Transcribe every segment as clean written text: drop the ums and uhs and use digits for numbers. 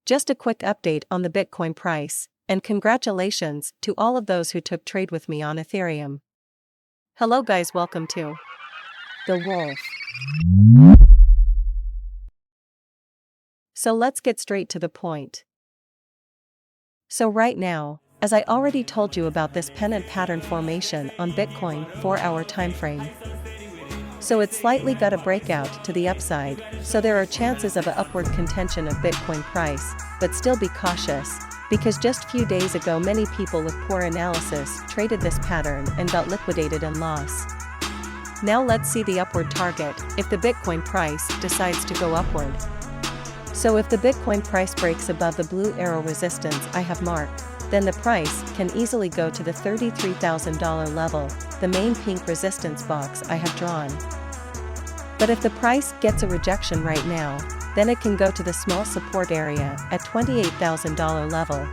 Just a quick update on the Bitcoin price, and congratulations to all of those who took trade with me on Ethereum. Hello guys, welcome to The Wolf. So let's get straight to the point. So right now, as I already told you about this pennant pattern formation on Bitcoin 4-hour time frame. So it's slightly got a breakout to the upside, so there are chances of an upward contention of Bitcoin price, but still be cautious, because just few days ago many people with poor analysis traded this pattern and got liquidated and lost. Now let's see the upward target if the Bitcoin price decides to go upward. So if the Bitcoin price breaks above the blue arrow resistance I have marked, then the price can easily go to the $33,000 level, the main pink resistance box I have drawn. But if the price gets a rejection right now, then it can go to the small support area at $28,000 level.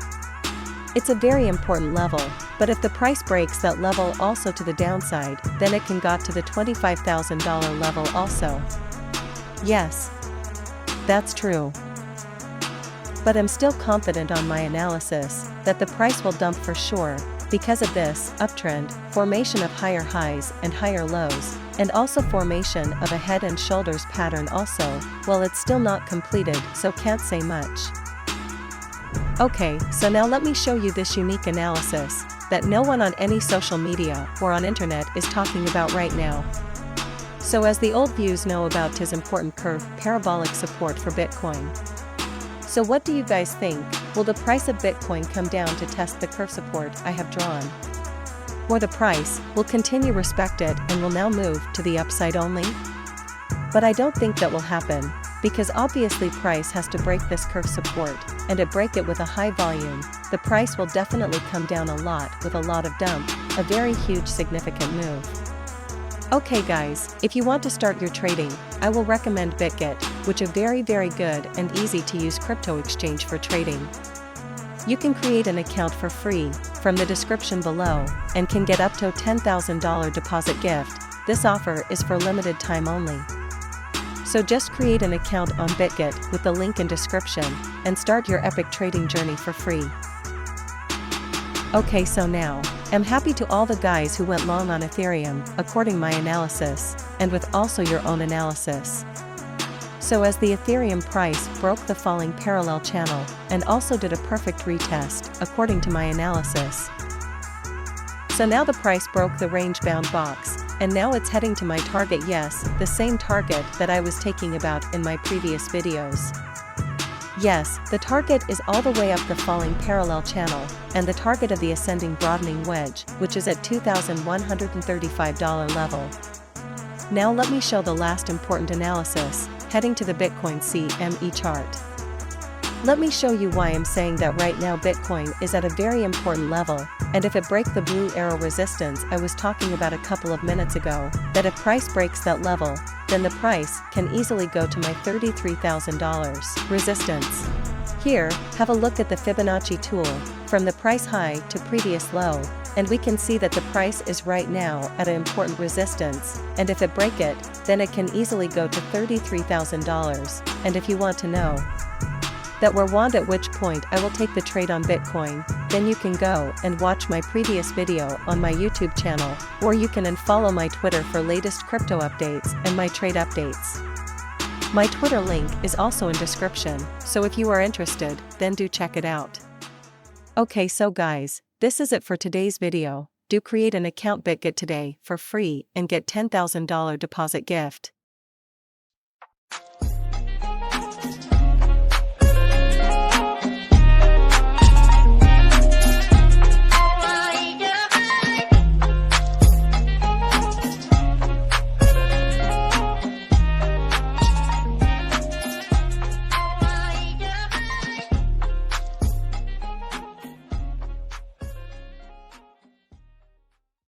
It's a very important level, but if the price breaks that level also to the downside, then it can go to the $25,000 level also. Yes, that's true. But I'm still confident on my analysis that the price will dump for sure, because of this uptrend, formation of higher highs and higher lows, and also formation of a head and shoulders pattern also, while it's still not completed, so can't say much. Okay, so now let me show you this unique analysis that no one on any social media or on internet is talking about right now. So as the old views know about his important curve parabolic support for Bitcoin. So what do you guys think? Will the price of Bitcoin come down to test the curve support I have drawn? Or the price will continue respected and will now move to the upside only? But I don't think that will happen, because obviously price has to break this curve support, and to break it with a high volume, the price will definitely come down a lot with a lot of dump, a very huge significant move. Okay guys, if you want to start your trading, I will recommend BitGet, which is a very good and easy to use crypto exchange for trading. You can create an account for free from the description below and can get up to a $10,000 deposit gift. This offer is for limited time only. So just create an account on BitGet with the link in description and start your epic trading journey for free. Okay, so now, I'm happy to all the guys who went long on Ethereum, according my analysis, and with also your own analysis. So as the Ethereum price broke the falling parallel channel, and also did a perfect retest, according to my analysis. So now the price broke the range-bound box, and now it's heading to my target, yes, the same target that I was talking about in my previous videos. Yes, the target is all the way up the falling parallel channel, and the target of the ascending broadening wedge, which is at $2,135 level. Now let me show the last important analysis, heading to the Bitcoin CME chart. Let me show you why I'm saying that right now Bitcoin is at a very important level, and if it breaks the blue arrow resistance I was talking about a couple of minutes ago, that if price breaks that level, then the price can easily go to my $33,000 resistance. Here, have a look at the Fibonacci tool, from the price high to previous low, and we can see that the price is right now at an important resistance, and if it break it, then it can easily go to $33,000, and if you want to know that we're want at which point I will take the trade on Bitcoin, then you can go and watch my previous video on my YouTube channel, or you can follow my Twitter for latest crypto updates and my trade updates. My Twitter link is also in description, so if you are interested, then do check it out. Okay, so guys, this is it for today's video. Do create an account BitGet today for free and get $10,000 deposit gift.